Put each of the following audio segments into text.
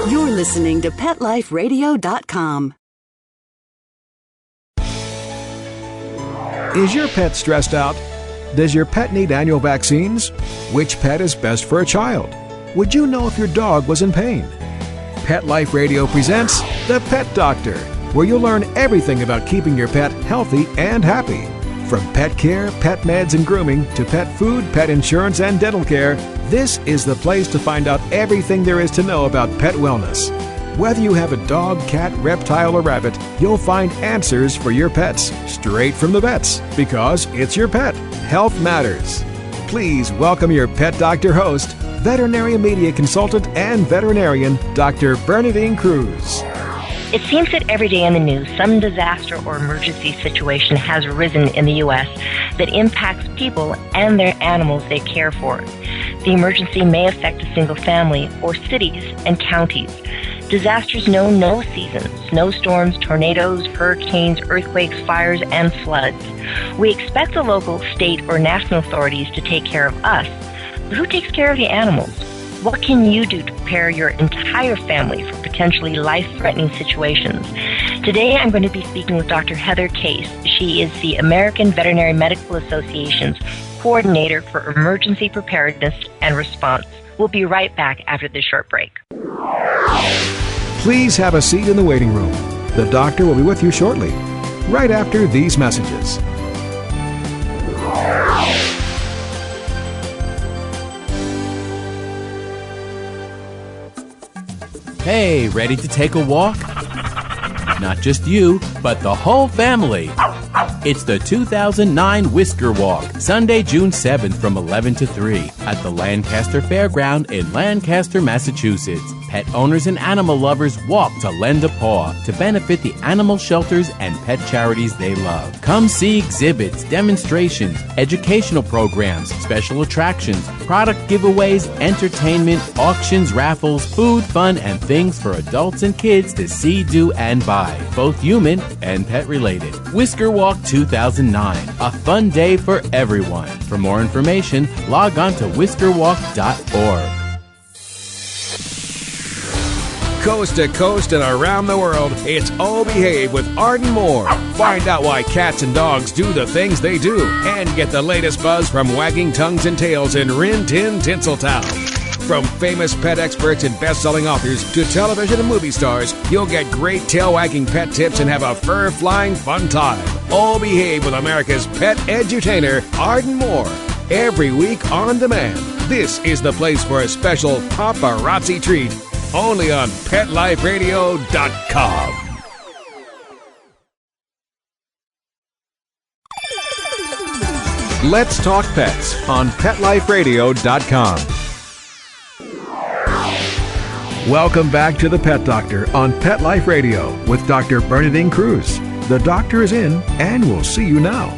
You're listening to PetLifeRadio.com. Is your pet stressed out? Does your pet need annual vaccines? Which pet is best for a child? Would you know if your dog was in pain? Pet Life Radio presents The Pet Doctor, where you'll learn everything about keeping your pet healthy and happy. From pet care, pet meds and grooming, to pet food, pet insurance, and dental care, this is the place to find out everything there is to know about pet wellness. Whether you have a dog, cat, reptile, or rabbit, you'll find answers for your pets straight from the vets, because it's your pet. Health matters. Please welcome your Pet Doctor host, veterinary media consultant and veterinarian, Dr. Bernadine Cruz. It seems that every day in the news, some disaster or emergency situation has arisen in the U.S. that impacts people and their animals they care for. The emergency may affect a single family or cities and counties. Disasters know no seasons: snowstorms, tornadoes, hurricanes, earthquakes, fires, and floods. We expect the local, state, or national authorities to take care of us, but who takes care of the animals? What can you do to prepare your entire family for potentially life-threatening situations? Today, I'm going to be speaking with Dr. Heather Case. She is the American Veterinary Medical Association's Coordinator for Emergency Preparedness and Response. We'll be right back after this short break. Please have a seat in the waiting room. The doctor will be with you shortly, right after these messages. Hey, ready to take a walk? Not just you, but the whole family. It's the 2009 Whisker Walk, Sunday, June 7th from 11 to 3 at the Lancaster Fairground in Lancaster, Massachusetts. Pet owners and animal lovers walk to lend a paw to benefit the animal shelters and pet charities they love. Come see exhibits, demonstrations, educational programs, special attractions, product giveaways, entertainment, auctions, raffles, food, fun, and things for adults and kids to see, do, and buy, both human and pet related. Whisker Walk 2009, a fun day for everyone. For more information, log on to whiskerwalk.org. Coast to coast and around the world, it's Oh Behave with Arden Moore. Find out why cats and dogs do the things they do, and get the latest buzz from wagging tongues and tails in Rin Tin Tinseltown. From famous pet experts and best-selling authors to television and movie stars, you'll get great tail-wagging pet tips and have a fur-flying fun time. Oh Behave with America's pet edutainer, Arden Moore. Every week on demand. This is the place for a special paparazzi treat. Only on PetLifeRadio.com. Let's talk pets on PetLifeRadio.com. Welcome back to the Pet Doctor on Pet Life Radio with Dr. Bernadine Cruz. The doctor is in, and we'll see you now.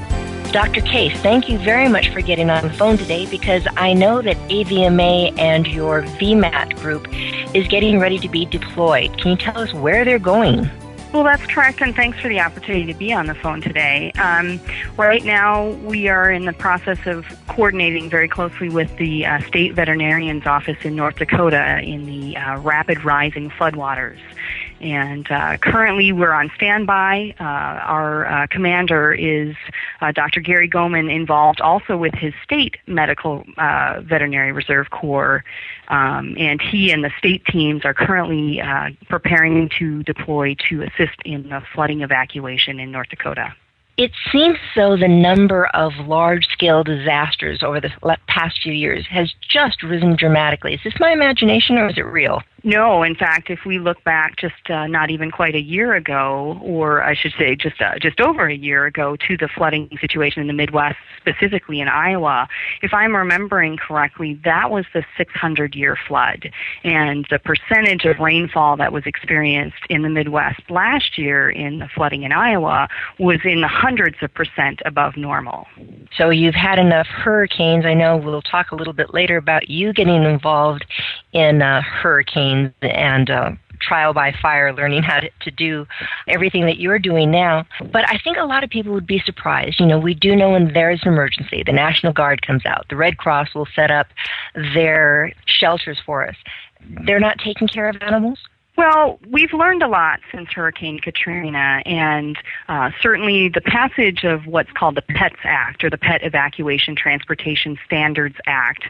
Dr. Case, thank you very much for getting on the phone today, because I know that AVMA and your VMAT group is getting ready to be deployed. Can you tell us where they're going? Well, that's correct, and thanks for the opportunity to be on the phone today. Right now, we are in the process of coordinating very closely with the State Veterinarian's Office in North Dakota in the rapid rising floodwaters. And currently, we're on standby. Our commander is Dr. Gary Goman, involved also with his state medical veterinary reserve corps, and he and the state teams are currently preparing to deploy to assist in the flooding evacuation in North Dakota. It seems as though the number of large-scale disasters over the past few years has just risen dramatically. Is this my imagination, or is it real? No, in fact, if we look back just not even quite a year ago, or I should say just over a year ago, to the flooding situation in the Midwest, specifically in Iowa, if I'm remembering correctly, that was the 600-year flood. And the percentage of rainfall that was experienced in the Midwest last year in the flooding in Iowa was in the hundreds of percent above normal. So you've had enough hurricanes. I know we'll talk a little bit later about you getting involved in hurricanes and trial by fire, learning how to do everything that you're doing now. But I think a lot of people would be surprised. You know, we do know when there is an emergency, the National Guard comes out. The Red Cross will set up their shelters for us. They're not taking care of animals? Well, we've learned a lot since Hurricane Katrina, and certainly the passage of what's called the PETS Act, or the Pet Evacuation Transportation Standards Act,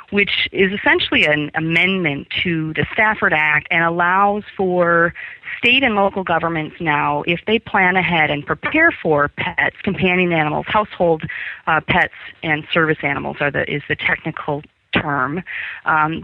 which is essentially an amendment to the Stafford Act and allows for state and local governments now, if they plan ahead and prepare for pets, companion animals, household pets, and service animals is the technical term,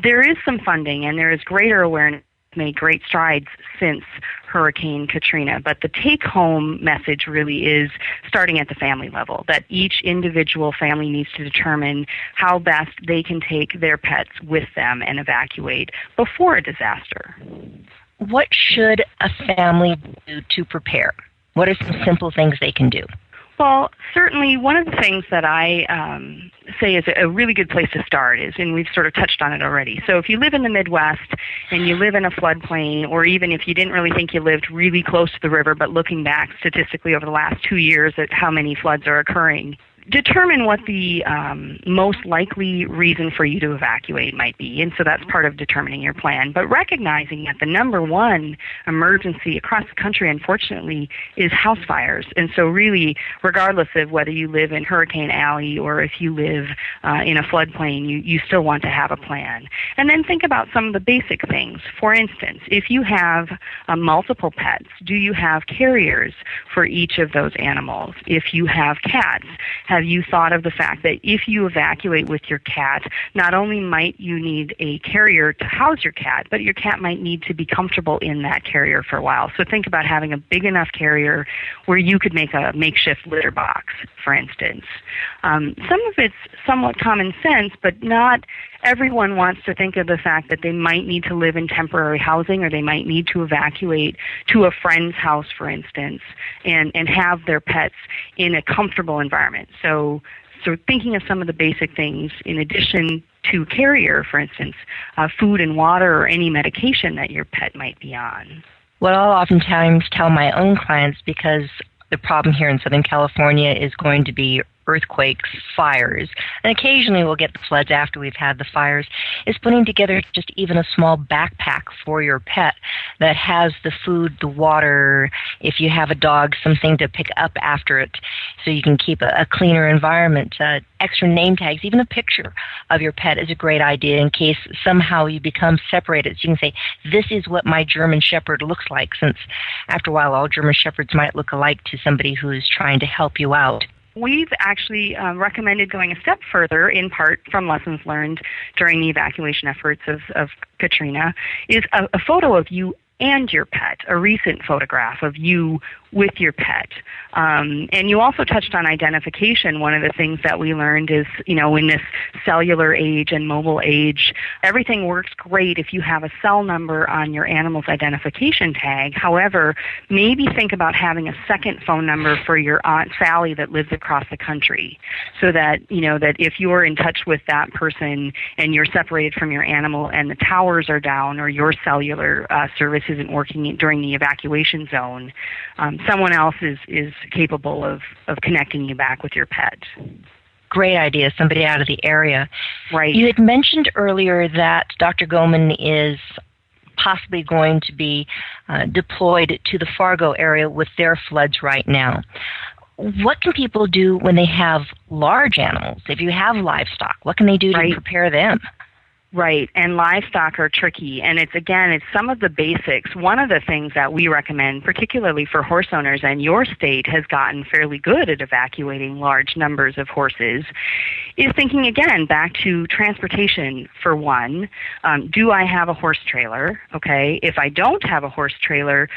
there is some funding and there is greater awareness. Made great strides since Hurricane Katrina, but the take-home message really is starting at the family level, that each individual family needs to determine how best they can take their pets with them and evacuate before a disaster. What should a family do to prepare? What are some simple things they can do? Well, certainly one of the things that I say is a really good place to start is, and we've sort of touched on it already, so if you live in the Midwest and you live in a floodplain, or even if you didn't really think you lived really close to the river, but looking back statistically over the last 2 years at how many floods are occurring, determine what the most likely reason for you to evacuate might be. And so that's part of determining your plan. But recognizing that the number one emergency across the country, unfortunately, is house fires. And so really, regardless of whether you live in Hurricane Alley or if you live in a floodplain, you still want to have a plan. And then think about some of the basic things. For instance, if you have multiple pets, do you have carriers for each of those animals? If you have cats, have you thought of the fact that if you evacuate with your cat, not only might you need a carrier to house your cat, but your cat might need to be comfortable in that carrier for a while. So think about having a big enough carrier where you could make a makeshift litter box, for instance. Some of it's somewhat common sense, but not everyone wants to think of the fact that they might need to live in temporary housing, or they might need to evacuate to a friend's house, for instance, and have their pets in a comfortable environment. So thinking of some of the basic things in addition to carrier, for instance, food and water or any medication that your pet might be on. What I'll oftentimes tell my own clients, because the problem here in Southern California is going to be earthquakes, fires, and occasionally we'll get the floods after we've had the fires, is putting together just even a small backpack for your pet that has the food, the water, if you have a dog, something to pick up after it so you can keep a cleaner environment. Extra name tags, even a picture of your pet is a great idea in case somehow you become separated. So you can say, this is what my German Shepherd looks like, since after a while all German Shepherds might look alike to somebody who is trying to help you out. We've actually recommended going a step further, in part from lessons learned during the evacuation efforts of Katrina, is a photo of you and your pet, a recent photograph of you with your pet. And you also touched on identification. One of the things that we learned is, in this cellular age and mobile age, everything works great if you have a cell number on your animal's identification tag. However, maybe think about having a second phone number for your Aunt Sally that lives across the country, so that, that if you're in touch with that person and you're separated from your animal and the towers are down or your cellular service isn't working during the evacuation zone, someone else is capable of connecting you back with your pet. Great idea, somebody out of the area. Right. You had mentioned earlier that Dr. Goman is possibly going to be deployed to the Fargo area with their floods right now. What can people do when they have large animals? If you have livestock, what can they do to prepare them? Right, and livestock are tricky, and it's some of the basics. One of the things that we recommend, particularly for horse owners, and your state has gotten fairly good at evacuating large numbers of horses, is thinking again back to transportation for one. Do I have a horse trailer? Okay, if I don't have a horse trailer,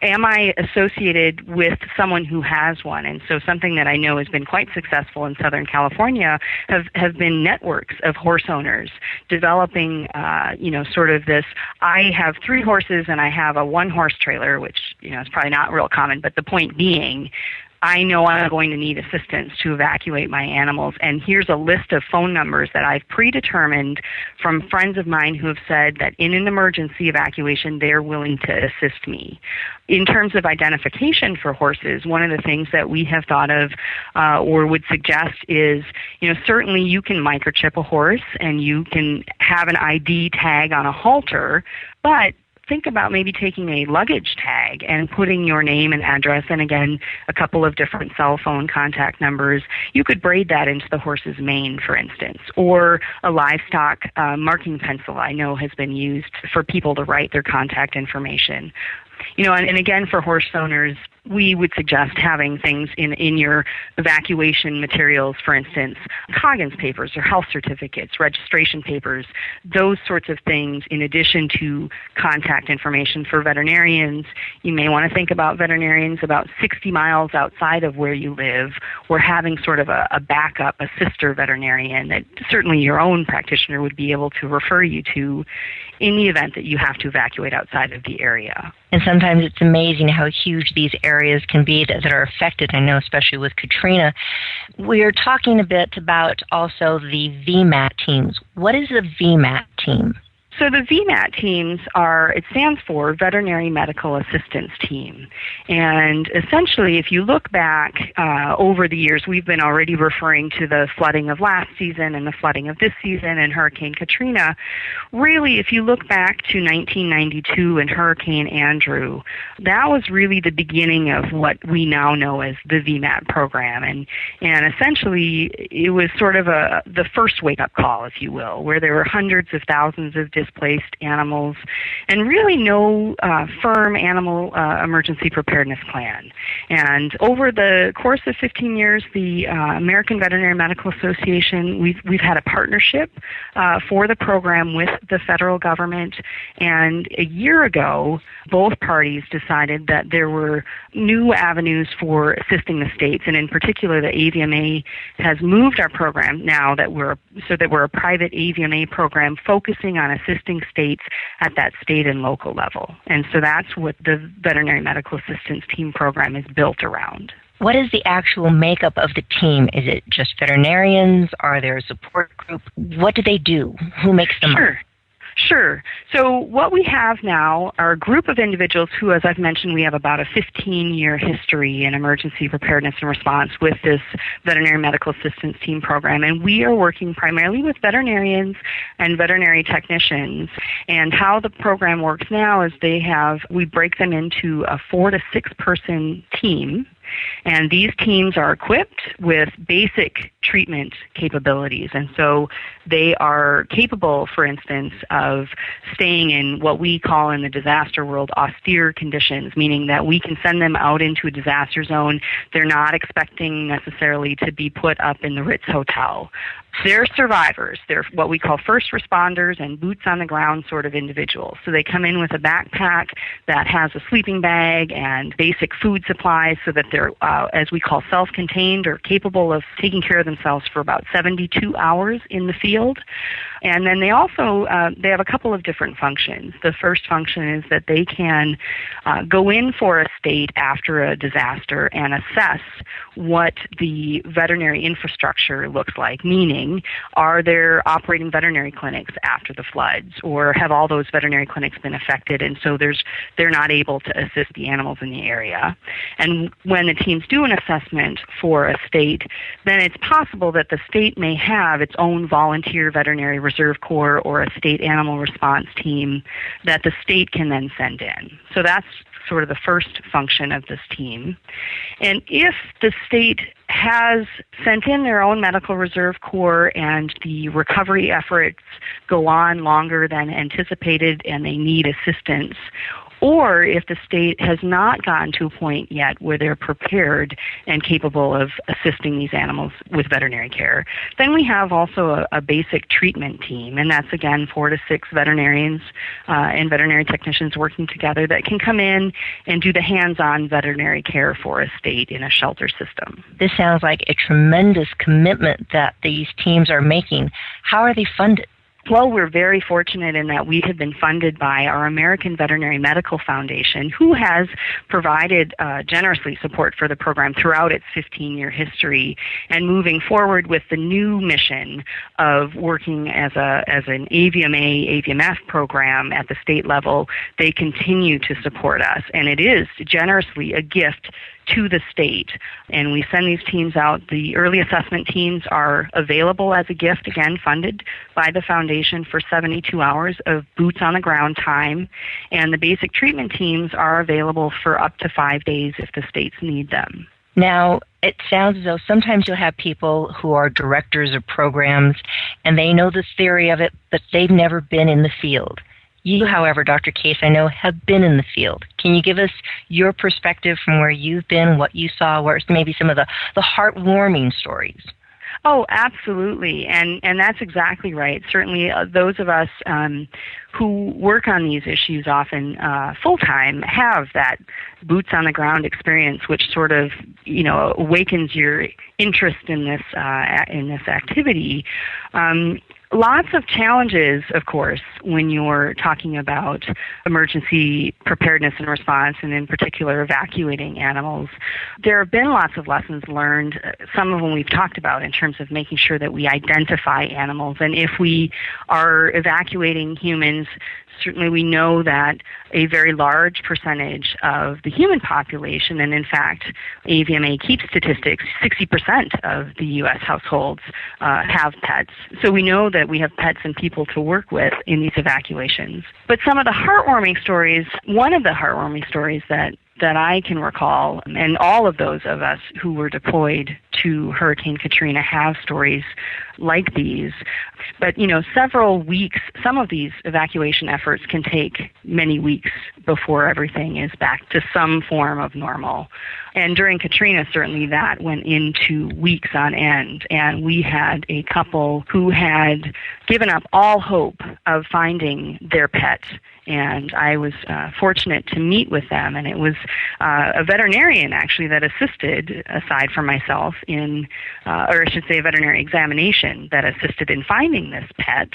am I associated with someone who has one? And so something that I know has been quite successful in Southern California have been networks of horse owners developing, sort of this, I have 3 horses and I have a 1-horse trailer, which, is probably not real common, but the point being, I know I'm going to need assistance to evacuate my animals, and here's a list of phone numbers that I've predetermined from friends of mine who have said that in an emergency evacuation, they're willing to assist me. In terms of identification for horses, one of the things that we have thought of or would suggest is, certainly you can microchip a horse and you can have an ID tag on a halter, but think about maybe taking a luggage tag and putting your name and address and, again, a couple of different cell phone contact numbers. You could braid that into the horse's mane, for instance, or a livestock marking pencil I know has been used for people to write their contact information. And again, for horse owners, we would suggest having things in your evacuation materials, for instance, Coggins papers or health certificates, registration papers, those sorts of things in addition to contact information for veterinarians. You may want to think about veterinarians about 60 miles outside of where you live, or having sort of a backup, a sister veterinarian that certainly your own practitioner would be able to refer you to in the event that you have to evacuate outside of the area. And sometimes it's amazing how huge these areas can be that are affected. I know, especially with Katrina. We're talking a bit about also the VMAT teams. What is a VMAT team? So the VMAT teams it stands for Veterinary Medical Assistance Team. And essentially, if you look back over the years, we've been already referring to the flooding of last season and the flooding of this season and Hurricane Katrina. Really, if you look back to 1992 and Hurricane Andrew, that was really the beginning of what we now know as the VMAT program. And essentially, it was sort of the first wake-up call, if you will, where there were hundreds of thousands of displaced animals and really no firm animal emergency preparedness plan. And over the course of 15 years, the American Veterinary Medical Association, we've had a partnership for the program with the federal government. And a year ago, both parties decided that there were new avenues for assisting the states, and in particular, the AVMA has moved our program now that we're a private AVMA program focusing on assisting states at that state and local level. And so that's what the Veterinary Medical Assistance Team program is built around. What is the actual makeup of the team? Is it just veterinarians? Are there a support group? What do they do? Who makes them up? Sure. So what we have now are a group of individuals who, as I've mentioned, we have about a 15-year history in emergency preparedness and response with this Veterinary Medical Assistance Team program. And we are working primarily with veterinarians and veterinary technicians. And how the program works now is we break them into a 4 to 6 person team. And these teams are equipped with basic treatment capabilities. And so they are capable, for instance, of staying in what we call in the disaster world austere conditions, meaning that we can send them out into a disaster zone. They're not expecting necessarily to be put up in the Ritz Hotel. They're survivors. They're what we call first responders and boots on the ground sort of individuals. So they come in with a backpack that has a sleeping bag and basic food supplies so that they're, as we call, self-contained or capable of taking care of themselves for about 72 hours in the field. And then they also, they have a couple of different functions. The first function is that they can go in for a state after a disaster and assess what the veterinary infrastructure looks like, meaning are there operating veterinary clinics after the floods, or have all those veterinary clinics been affected and so they're not able to assist the animals in the area. And when the teams do an assessment for a state, then it's possible that the state may have its own volunteer veterinary reserve corps or a state animal response team that the state can then send in. So that's sort of the first function of this team. And if the state has sent in their own medical reserve corps and the recovery efforts go on longer than anticipated and they need assistance, or if the state has not gotten to a point yet where they're prepared and capable of assisting these animals with veterinary care, then we have also a basic treatment team, and that's, again, 4 to 6 veterinarians and veterinary technicians working together that can come in and do the hands-on veterinary care for a state in a shelter system. This sounds like a tremendous commitment that these teams are making. How are they funded? Well, we're very fortunate in that we have been funded by our American Veterinary Medical Foundation, who has provided generously support for the program throughout its 15-year history, and moving forward with the new mission of working as an AVMA, AVMF program at the state level. They continue to support us, and it is generously a gift to the state. And we send these teams out. The early assessment teams are available as a gift, again, funded by the foundation for 72 hours of boots on the ground time. And the basic treatment teams are available for up to 5 days if the states need them. Now, it sounds as though sometimes you'll have people who are directors of programs and they know the theory of it, but they've never been in the field. You, however, Dr. Case, I know, have been in the field. Can you give us your perspective from where you've been, what you saw, where's maybe some of the heartwarming stories? Oh, absolutely. And that's exactly right. Certainly those of us who work on these issues often full-time have that boots-on-the-ground experience, which sort of, awakens your interest in this activity. Lots of challenges, of course, when you're talking about emergency preparedness and response, and in particular evacuating animals. There have been lots of lessons learned, some of them we've talked about in terms of making sure that we identify animals. And if we are evacuating humans, certainly we know that a very large percentage of the human population, and in fact, AVMA keeps statistics, 60% of the U.S. households have pets. So we know that we have pets and people to work with in these evacuations. But some of the heartwarming stories, one of the heartwarming stories that I can recall, and all of those of us who were deployed to Hurricane Katrina have stories like these. But, several weeks, some of these evacuation efforts can take many weeks before everything is back to some form of normal. And during Katrina, certainly that went into weeks on end. And we had a couple who had given up all hope of finding their pet. And I was fortunate to meet with them. And it was a veterinarian, actually, that assisted, aside from myself, in, or I should say a veterinary examination that assisted in finding this pet.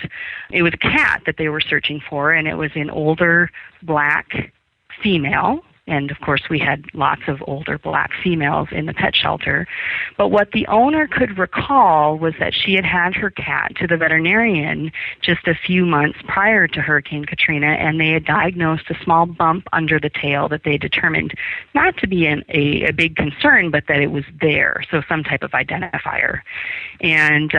It was a cat that they were searching for, and it was an older black female. And, of course, we had lots of older black females in the pet shelter. But what the owner could recall was that she had had her cat to the veterinarian just a few months prior to Hurricane Katrina, and they had diagnosed a small bump under the tail that they determined not to be a big concern, but that it was there, so some type of identifier. And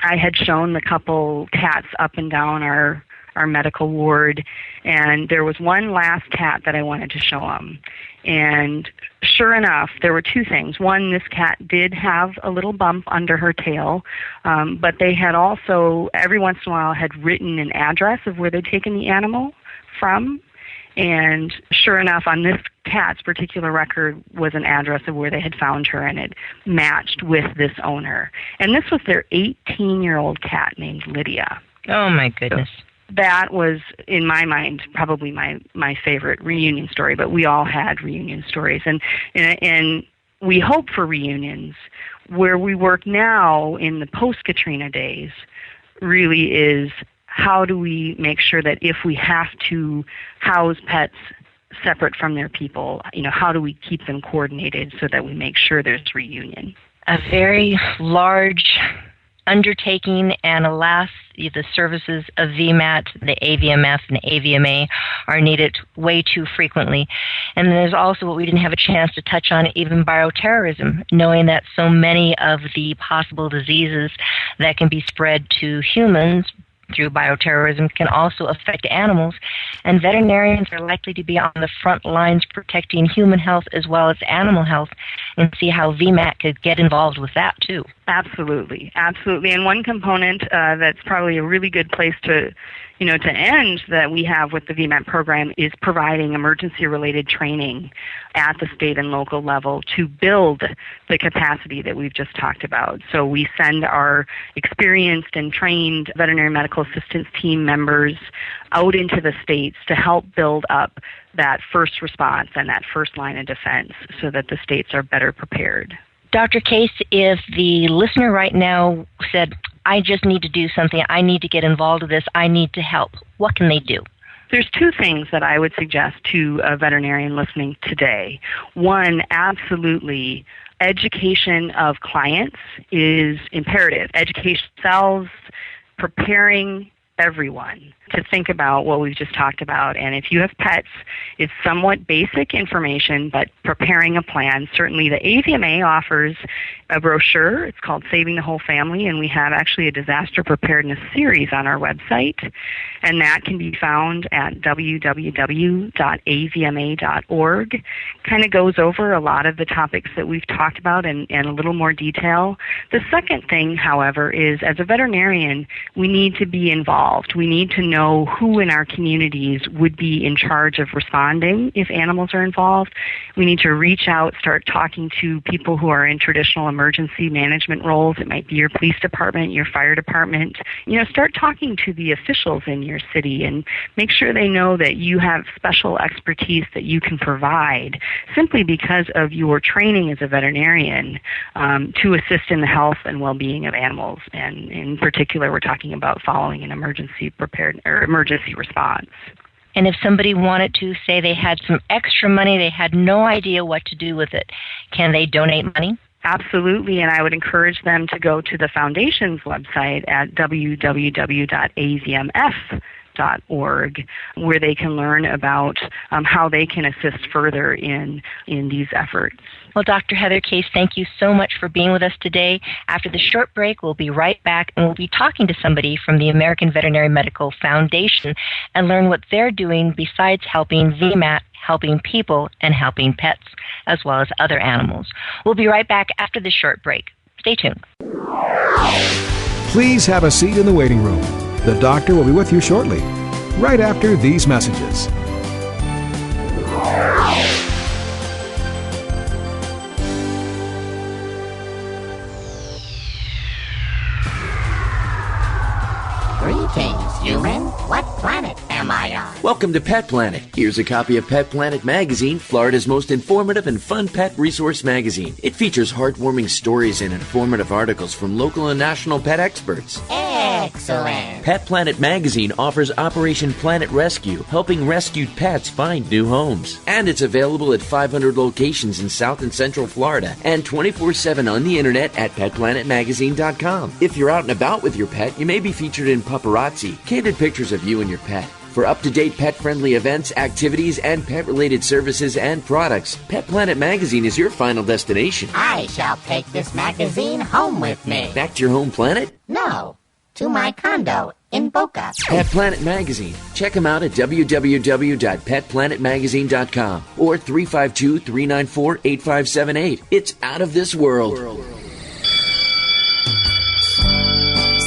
I had shown the couple cats up and down our medical ward, and there was one last cat that I wanted to show them. And sure enough, there were two things. One, this cat did have a little bump under her tail, but they had also, every once in a while, had written an address of where they'd taken the animal from. And sure enough, on this cat's particular record was an address of where they had found her, and it matched with this owner. And this was their 18-year-old cat named Lydia. Oh, my goodness. That was, in my mind, probably my favorite reunion story, but we all had reunion stories. And we hope for reunions. Where we work now in the post-Katrina days really is how do we make sure that if we have to house pets separate from their people, how do we keep them coordinated so that we make sure there's reunion? A very large undertaking, and alas, the services of VMAT, the AVMF, and the AVMA are needed way too frequently. And there's also what we didn't have a chance to touch on, even bioterrorism, knowing that so many of the possible diseases that can be spread to humans through bioterrorism can also affect animals, and veterinarians are likely to be on the front lines protecting human health as well as animal health, and see how VMAT could get involved with that too. Absolutely, absolutely. And one component that's probably a really good place to end that we have with the VMAT program is providing emergency-related training at the state and local level to build the capacity that we've just talked about. So we send our experienced and trained veterinary medical assistance team members out into the states to help build up that first response and that first line of defense so that the states are better prepared. Dr. Case, if the listener right now said, I just need to do something, I need to get involved with this, I need to help, what can they do? There's two things that I would suggest to a veterinarian listening today. One, absolutely, education of clients is imperative. Education themselves, preparing everyone to think about what we've just talked about. And if you have pets, it's somewhat basic information, but preparing a plan. Certainly the AVMA offers a brochure. It's called Saving the Whole Family, and we have actually a disaster preparedness series on our website. And that can be found at www.avma.org. Kind of goes over a lot of the topics that we've talked about in a little more detail. The second thing, however, is as a veterinarian, we need to be involved. We need to know who in our communities would be in charge of responding if animals are involved. We need to reach out, start talking to people who are in traditional emergency management roles. It might be your police department, your fire department. Start talking to the officials in your city and make sure they know that you have special expertise that you can provide simply because of your training as a veterinarian to assist in the health and well-being of animals. And in particular, we're talking about following an emergency response. And if somebody wanted to say they had some extra money, they had no idea what to do with it, can they donate money? Absolutely, and I would encourage them to go to the Foundation's website at www.avmf.org, where they can learn about how they can assist further in these efforts. Well, Dr. Heather Case, thank you so much for being with us today. After the short break, we'll be right back, and we'll be talking to somebody from the American Veterinary Medical Foundation and learn what they're doing besides helping VMAT, helping people, and helping pets, as well as other animals. We'll be right back after this short break. Stay tuned. Please have a seat in the waiting room. The doctor will be with you shortly, right after these messages. Greetings, human. What planet am I on? Welcome to Pet Planet. Here's a copy of Pet Planet Magazine, Florida's most informative and fun pet resource magazine. It features heartwarming stories and informative articles from local and national pet experts. Excellent. Pet Planet Magazine offers Operation Planet Rescue, helping rescued pets find new homes. And it's available at 500 locations in South and Central Florida and 24/7 on the internet at petplanetmagazine.com. If you're out and about with your pet, you may be featured in Paparazzi, candid pictures of you and your pet. For up-to-date pet-friendly events, activities, and pet-related services and products, Pet Planet Magazine is your final destination. I shall take this magazine home with me. Back to your home planet? No, to my condo in Boca. Pet Planet Magazine. Check them out at www.petplanetmagazine.com or 352-394-8578. It's out of this world.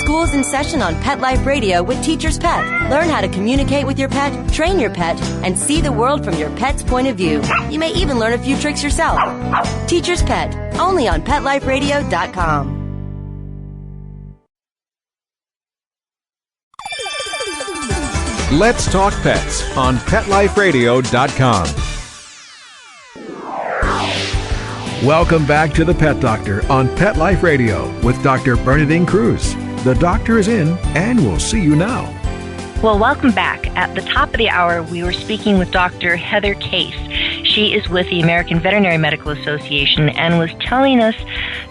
School's in session on Pet Life Radio with Teacher's Pet. Learn how to communicate with your pet, train your pet, and see the world from your pet's point of view. You may even learn a few tricks yourself. Teacher's Pet, only on PetLifeRadio.com. Let's Talk Pets on PetLifeRadio.com. Welcome back to the Pet Doctor on Pet Life Radio with Dr. Bernadine Cruz. The doctor is in, and we'll see you now. Well, welcome back. At the top of the hour, we were speaking with Dr. Heather Case. She is with the American Veterinary Medical Association and was telling us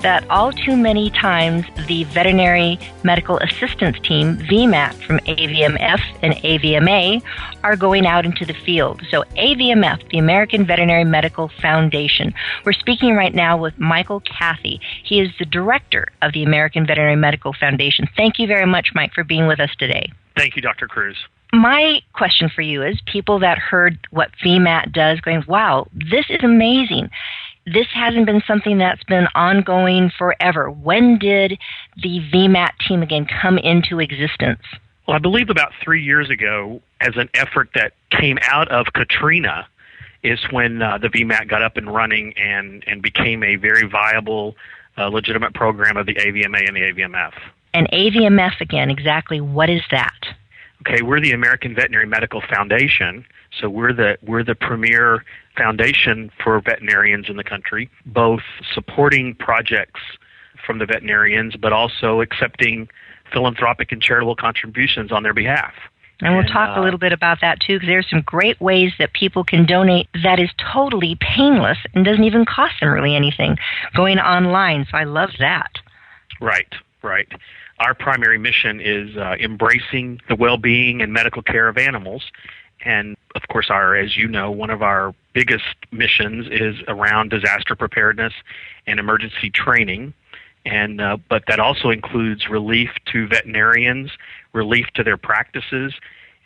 that all too many times the Veterinary Medical Assistance Team, VMAT, from AVMF and AVMA, are going out into the field. So AVMF, the American Veterinary Medical Foundation. We're speaking right now with Michael Cathey. He is the director of the American Veterinary Medical Foundation. Thank you very much, Mike, for being with us today. Thank you, Dr. Cruz. My question for you is people that heard what VMAT does going, wow, this is amazing. This hasn't been something that's been ongoing forever. When did the VMAT team again come into existence? Well, I believe about 3 years ago, as an effort that came out of Katrina, is when the VMAT got up and running and became a very viable, legitimate program of the AVMA and the AVMF. And AVMF, again, exactly what is that? Okay, we're the American Veterinary Medical Foundation, so we're the premier foundation for veterinarians in the country, both supporting projects from the veterinarians, but also accepting philanthropic and charitable contributions on their behalf. And we'll talk a little bit about that, too, because there's some great ways that people can donate that is totally painless and doesn't even cost them really anything, going online. So I love that. Right. our primary mission is embracing the well-being and medical care of animals. And, of course, as you know, one of our biggest missions is around disaster preparedness and emergency training. But that also includes relief to veterinarians, relief to their practices.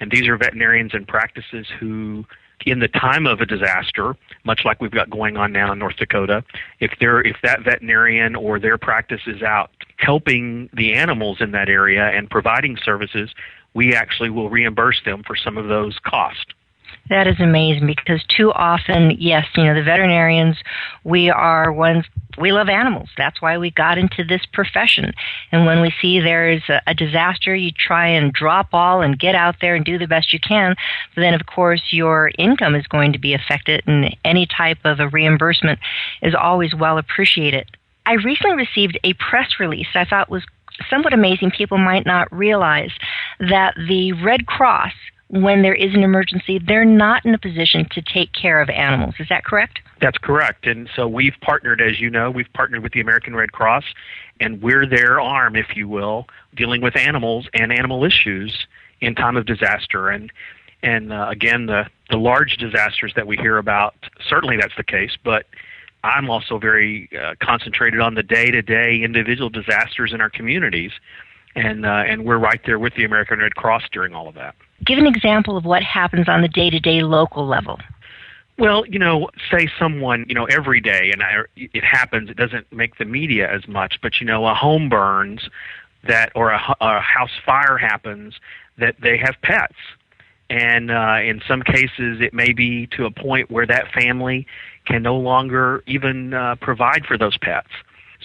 And these are veterinarians and practices who, in the time of a disaster, much like we've got going on now in North Dakota, if that veterinarian or their practice is out helping the animals in that area and providing services, we actually will reimburse them for some of those costs. That is amazing, because too often, yes, the veterinarians, we love animals. That's why we got into this profession. And when we see there's a disaster, you try and drop all and get out there and do the best you can. But then, of course, your income is going to be affected, and any type of a reimbursement is always well appreciated. I recently received a press release I thought was somewhat amazing. People might not realize that the Red Cross, when there is an emergency, they're not in a position to take care of animals. Is that correct? That's correct. And so we've partnered, as you know, we've partnered with the American Red Cross, and we're their arm, if you will, dealing with animals and animal issues in time of disaster. And again, the large disasters that we hear about, certainly that's the case, but I'm also very concentrated on the day-to-day individual disasters in our communities, and we're right there with the American Red Cross during all of that. Give an example of what happens on the day-to-day local level. Well, say someone, every day, and it happens, it doesn't make the media as much, but, a home burns or a house fire happens, that they have pets. And in some cases, it may be to a point where that family can no longer even provide for those pets.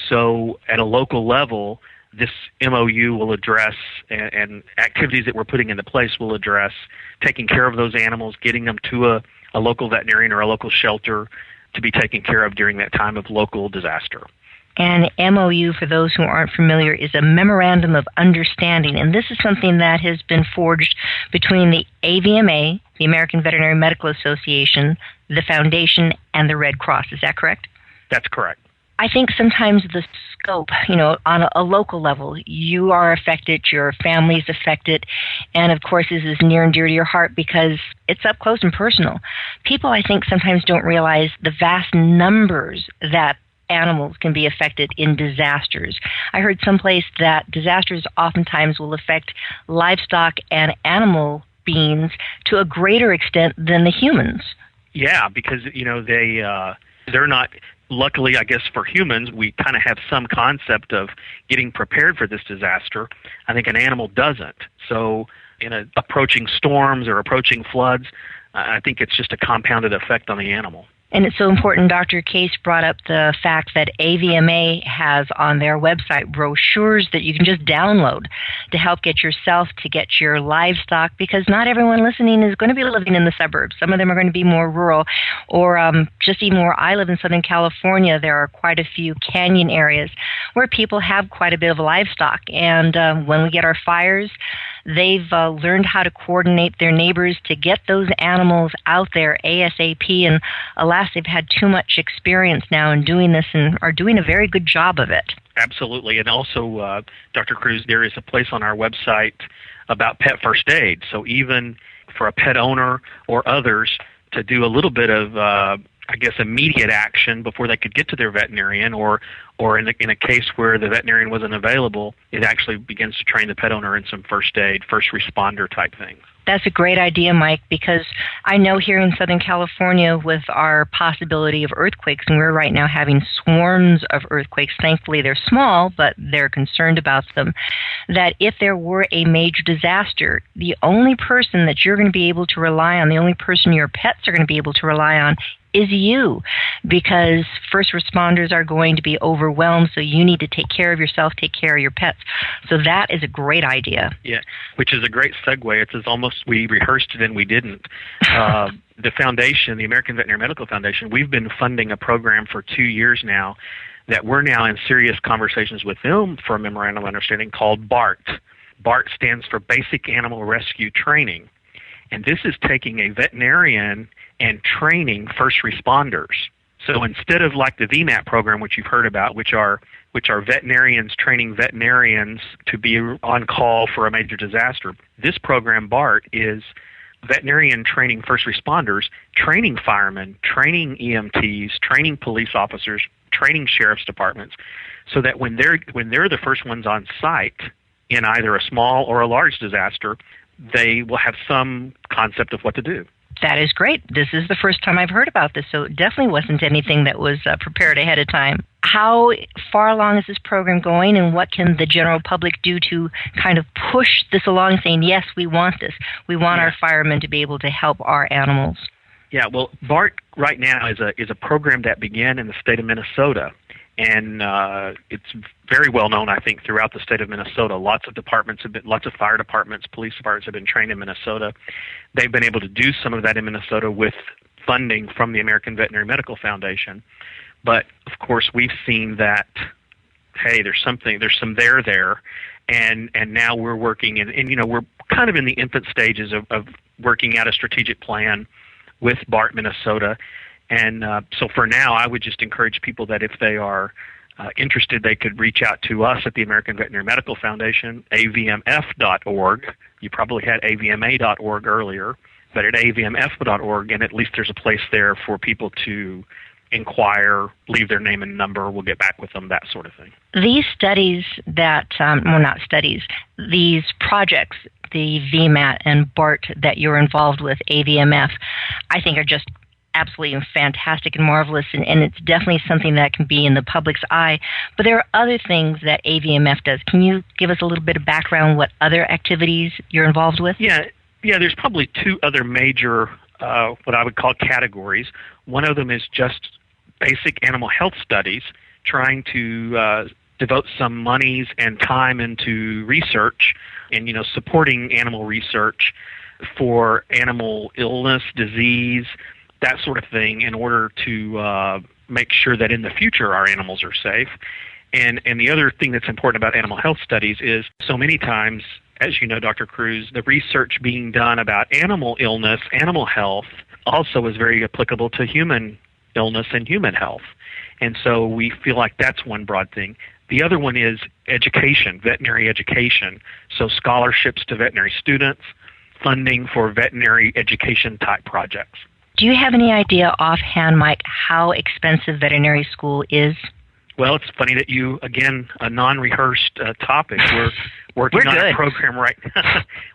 So at a local level, this MOU will address, and activities that we're putting into place will address taking care of those animals, getting them to a local veterinarian or a local shelter to be taken care of during that time of local disaster. And MOU, for those who aren't familiar, is a Memorandum of Understanding. And this is something that has been forged between the AVMA, the American Veterinary Medical Association, the Foundation, and the Red Cross. Is that correct? That's correct. I think sometimes the scope, on a local level, you are affected, your family is affected, and of course this is near and dear to your heart because it's up close and personal. People, I think, sometimes don't realize the vast numbers that animals can be affected in disasters. I heard someplace that disasters oftentimes will affect livestock and animal beings to a greater extent than the humans. Yeah, because, they're not... Luckily, I guess for humans, we kind of have some concept of getting prepared for this disaster. I think an animal doesn't. So in approaching storms or approaching floods, I think it's just a compounded effect on the animal. And it's so important. Dr. Case brought up the fact that AVMA has on their website brochures that you can just download to help get yourself, to get your livestock, because not everyone listening is going to be living in the suburbs. Some of them are going to be more rural, or just even where I live in Southern California, there are quite a few canyon areas where people have quite a bit of livestock. And when we get our fires, they've learned how to coordinate their neighbors to get those animals out there ASAP, and alas, they've had too much experience now in doing this and are doing a very good job of it. Absolutely. And also, Dr. Cruz, there is a place on our website about pet first aid. So even for a pet owner or others to do a little bit of immediate action before they could get to their veterinarian, or in a case where the veterinarian wasn't available, it actually begins to train the pet owner in some first aid, first responder type things. That's a great idea, Mike, because I know here in Southern California with our possibility of earthquakes, and we're right now having swarms of earthquakes. Thankfully, they're small, but they're concerned about them, that if there were a major disaster, the only person that you're going to be able to rely on, the only person your pets are going to be able to rely on is you, because first responders are going to be overwhelmed, so you need to take care of yourself, take care of your pets. So that is a great idea. Yeah, which is a great segue. It's almost we rehearsed it and we didn't. The foundation, the American Veterinary Medical Foundation, we've been funding a program for 2 years now that we're now in serious conversations with them for a memorandum of understanding called BART. BART stands for Basic Animal Rescue Training. And this is taking a veterinarian and training first responders. So instead of like the VMAT program, which you've heard about, which are veterinarians training veterinarians to be on call for a major disaster, this program, BART, is veterinarian training first responders, training firemen, training EMTs, training police officers, training sheriff's departments, so that when they're the first ones on site in either a small or a large disaster, they will have some concept of what to do. That is great. This is the first time I've heard about this, so it definitely wasn't anything that was prepared ahead of time. How far along is this program going, and what can the general public do to kind of push this along, saying, yes, we want this. We want our firemen to be able to help our animals? Yeah, well, BART right now is a program that began in the state of Minnesota, and it's very well known, I think, throughout the state of Minnesota. Lots of fire departments, police departments have been trained in Minnesota. They've been able to do some of that in Minnesota with funding from the American Veterinary Medical Foundation. But of course, we've seen that, hey, there's some there, and now we're working, and we're kind of in the infant stages of working out a strategic plan with BART Minnesota. And so for now, I would just encourage people that if they are interested, they could reach out to us at the American Veterinary Medical Foundation, avmf.org. You probably had avma.org earlier, but at avmf.org, and at least there's a place there for people to inquire, leave their name and number, we'll get back with them, that sort of thing. These studies these projects, the VMAT and BART that you're involved with, AVMF, I think are just absolutely fantastic and marvelous, and it's definitely something that can be in the public's eye. But there are other things that AVMF does. Can you give us a little bit of background, what other activities you're involved with? Yeah, there's probably two other major, what I would call categories. One of them is just basic animal health studies, trying to devote some monies and time into research and, supporting animal research for animal illness, disease, that sort of thing, in order to make sure that in the future our animals are safe. And the other thing that's important about animal health studies is so many times, as you know, Dr. Cruz, the research being done about animal illness, animal health, also is very applicable to human illness and human health. And so we feel like that's one broad thing. The other one is education, veterinary education. So scholarships to veterinary students, funding for veterinary education type projects. Do you have any idea offhand, Mike, how expensive veterinary school is? Well, it's funny that you, again, a non-rehearsed topic. We're working on a program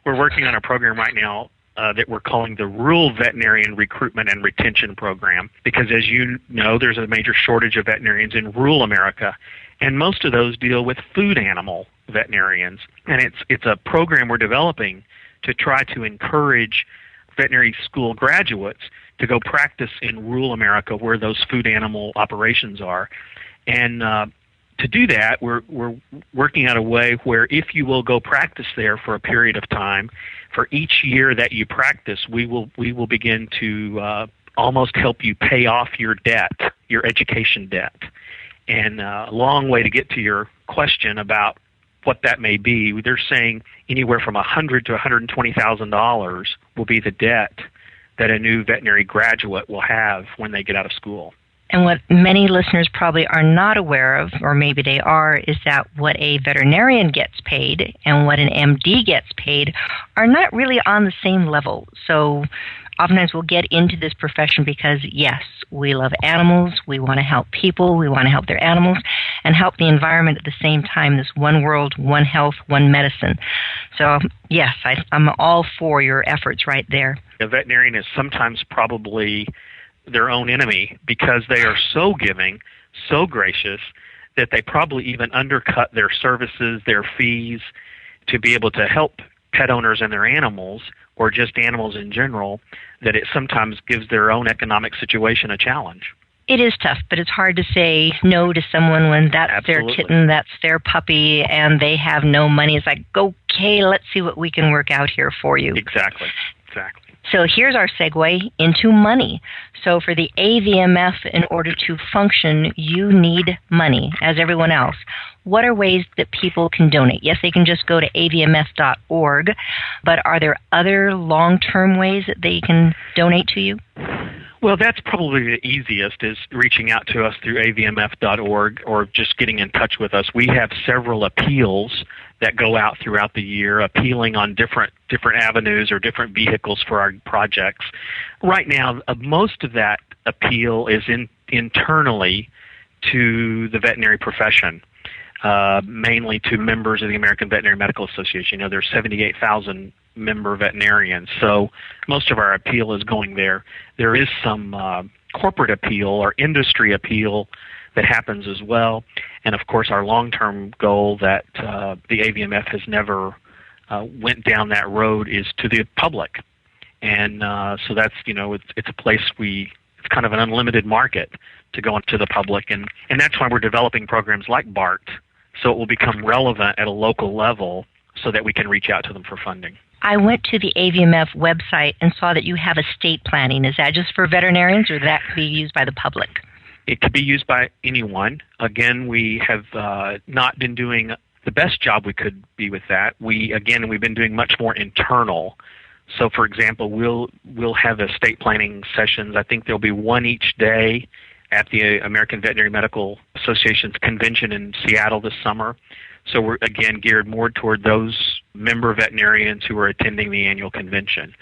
We're working on a program right now that we're calling the Rural Veterinarian Recruitment and Retention Program, because as you know, there's a major shortage of veterinarians in rural America, and most of those deal with food animal veterinarians. And it's a program we're developing to try to encourage veterinary school graduates to go practice in rural America where those food animal operations are. And to do that, we're working out a way where if you will go practice there for a period of time, for each year that you practice, we will begin to almost help you pay off your debt, your education debt. And a long way to get to your question about what that may be. They're saying anywhere from $100,000 to $120,000 will be the debt that a new veterinary graduate will have when they get out of school. And what many listeners probably are not aware of, or maybe they are, is that what a veterinarian gets paid and what an MD gets paid are not really on the same level. So oftentimes we'll get into this profession because, yes, we love animals, we want to help people, we want to help their animals, and help the environment at the same time, this one world, one health, one medicine. So, yes, I'm all for your efforts right there. A veterinarian is sometimes probably their own enemy because they are so giving, so gracious, that they probably even undercut their services, their fees, to be able to help pet owners and their animals, or just animals in general, that it sometimes gives their own economic situation a challenge. It is tough, but it's hard to say no to someone when that's Absolutely. Their kitten, that's their puppy, and they have no money. It's like, okay, let's see what we can work out here for you. Exactly. So here's our segue into money. So for the AVMF, in order to function, you need money, as everyone else. What are ways that people can donate? Yes, they can just go to avmf.org, but are there other long-term ways that they can donate to you? Well, that's probably the easiest, is reaching out to us through avmf.org or just getting in touch with us. We have several appeals that go out throughout the year, appealing on different avenues or different vehicles for our projects. Right now, most of that appeal is internally to the veterinary profession, mainly to members of the American Veterinary Medical Association. There's 78,000 member veterinarians, so most of our appeal is going there. There is some corporate appeal or industry appeal that happens as well, and of course our long-term goal that the AVMF has never went down that road is to the public, and so that's it's a place it's kind of an unlimited market to go into the public, and that's why we're developing programs like BART, so it will become relevant at a local level so that we can reach out to them for funding. I went to the AVMF website and saw that you have estate planning. Is that just for veterinarians, or that could be used by the public? It could be used by anyone. Again, we have not been doing the best job we could be with that. We've been doing much more internal. So, for example, we'll have estate planning sessions. I think there'll be one each day at the American Veterinary Medical Association's convention in Seattle this summer. So we're, again, geared more toward those member veterinarians who are attending the annual convention.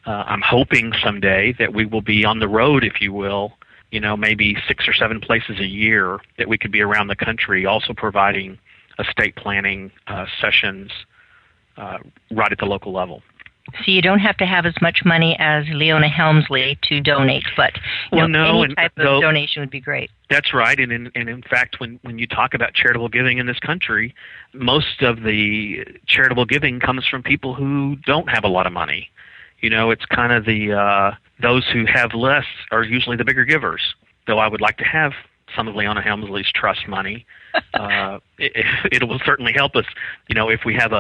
I'm hoping someday that we will be on the road, if you will, maybe 6 or 7 places a year, that we could be around the country also providing estate planning sessions right at the local level. So you don't have to have as much money as Leona Helmsley to donate, but any type of donation would be great. That's right, and in fact, when you talk about charitable giving in this country, most of the charitable giving comes from people who don't have a lot of money. It's kind of those who have less are usually the bigger givers, though I would like to have some of Leona Helmsley's trust money. It will certainly help us, if we have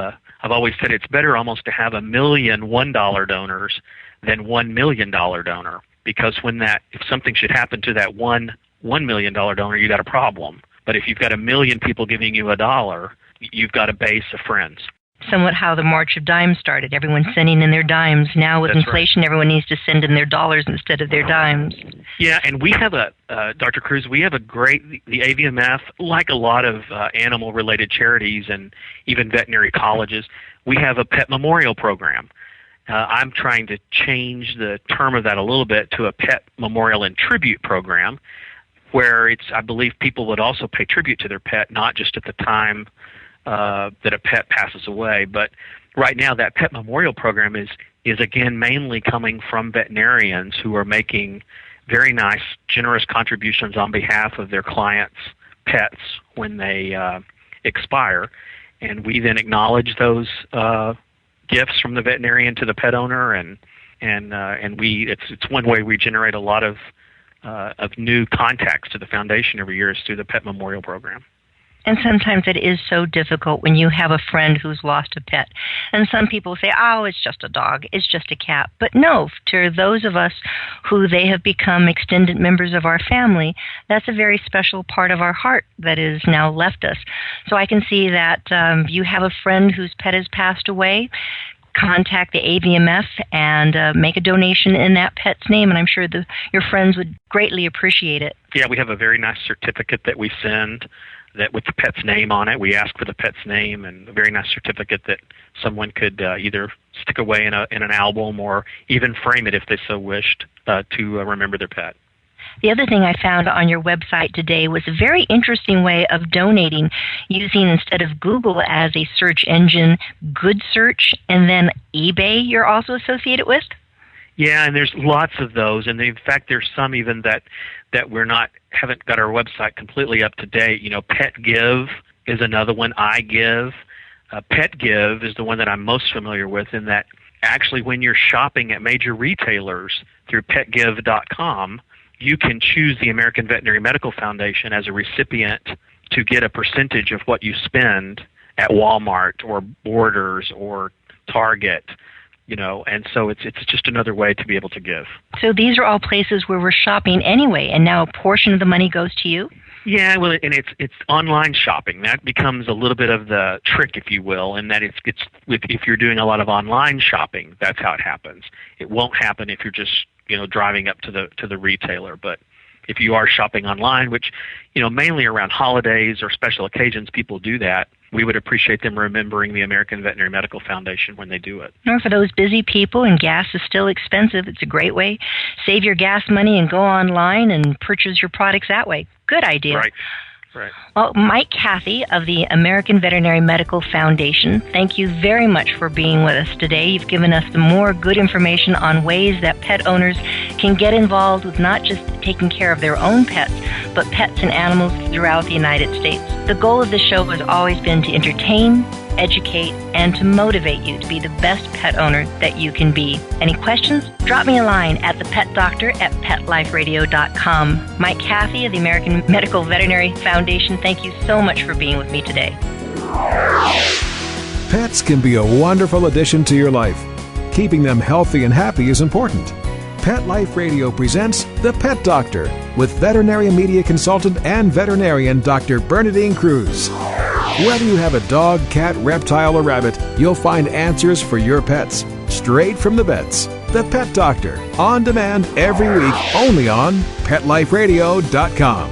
I've always said it's better almost to have 1 million $1 donors than $1 million donor, because if something should happen to that $1 million donor, you got a problem. But if you've got 1 million people giving you $1, you've got a base of friends. Somewhat how the March of Dimes started. Everyone's sending in their dimes. Now with inflation, everyone needs to send in their dollars instead of their dimes. Yeah, and we have Dr. Cruz, we have the AVMF, like a lot of animal-related charities and even veterinary colleges, we have a pet memorial program. I'm trying to change the term of that a little bit to a pet memorial and tribute program, where I believe people would also pay tribute to their pet, not just at the time that a pet passes away. But right now that pet memorial program is again mainly coming from veterinarians who are making very nice, generous contributions on behalf of their clients' pets when they expire. And we then acknowledge those gifts from the veterinarian to the pet owner, and it's one way we generate a lot of new contacts to the foundation every year is through the pet memorial program. And sometimes it is so difficult when you have a friend who's lost a pet. And some people say, oh, it's just a dog, it's just a cat. But no, to those of us who they have become extended members of our family, that's a very special part of our heart that is now left us. So I can see that you have a friend whose pet has passed away. Contact the AVMF and make a donation in that pet's name, and I'm sure your friends would greatly appreciate it. Yeah, we have a very nice certificate that we send that with the pet's name on it. We ask for the pet's name, and a very nice certificate that someone could either stick away in an album or even frame it if they so wished to remember their pet. The other thing I found on your website today was a very interesting way of donating, using, instead of Google as a search engine, Good Search, and then eBay you're also associated with? Yeah, and there's lots of those, and in fact there's some even that haven't got our website completely up to date. PetGive is another one. iGive. PetGive is the one that I'm most familiar with, in that actually when you're shopping at major retailers through PetGive.com, you can choose the American Veterinary Medical Foundation as a recipient to get a percentage of what you spend at Walmart or Borders or Target, and so it's just another way to be able to give. So these are all places where we're shopping anyway, and now a portion of the money goes to you? Yeah, well, and it's online shopping. That becomes a little bit of the trick, if you will, in that if you're doing a lot of online shopping, that's how it happens. It won't happen if you're just driving up to the retailer. But if you are shopping online, which mainly around holidays or special occasions people do that, we would appreciate them remembering the American Veterinary Medical Foundation when they do it. Or for those busy people and gas is still expensive, it's a great way. Save your gas money and go online and purchase your products that way. Good idea. Right. Well, Mike Cathey of the American Veterinary Medical Foundation, thank you very much for being with us today. You've given us some more good information on ways that pet owners can get involved with not just taking care of their own pets, but pets and animals throughout the United States. The goal of this show has always been to entertain, educate, and to motivate you to be the best pet owner that you can be. Any questions? Drop me a line at thepetdoctor@petliferadio.com. Mike Cathey of the American Medical Veterinary Foundation, thank you so much for being with me today. Pets can be a wonderful addition to your life. Keeping them healthy and happy is important. Pet Life Radio presents The Pet Doctor with veterinary media consultant and veterinarian Dr. Bernadine Cruz. Whether you have a dog, cat, reptile, or rabbit, you'll find answers for your pets straight from the vets. The Pet Doctor, on demand every week, only on PetLifeRadio.com.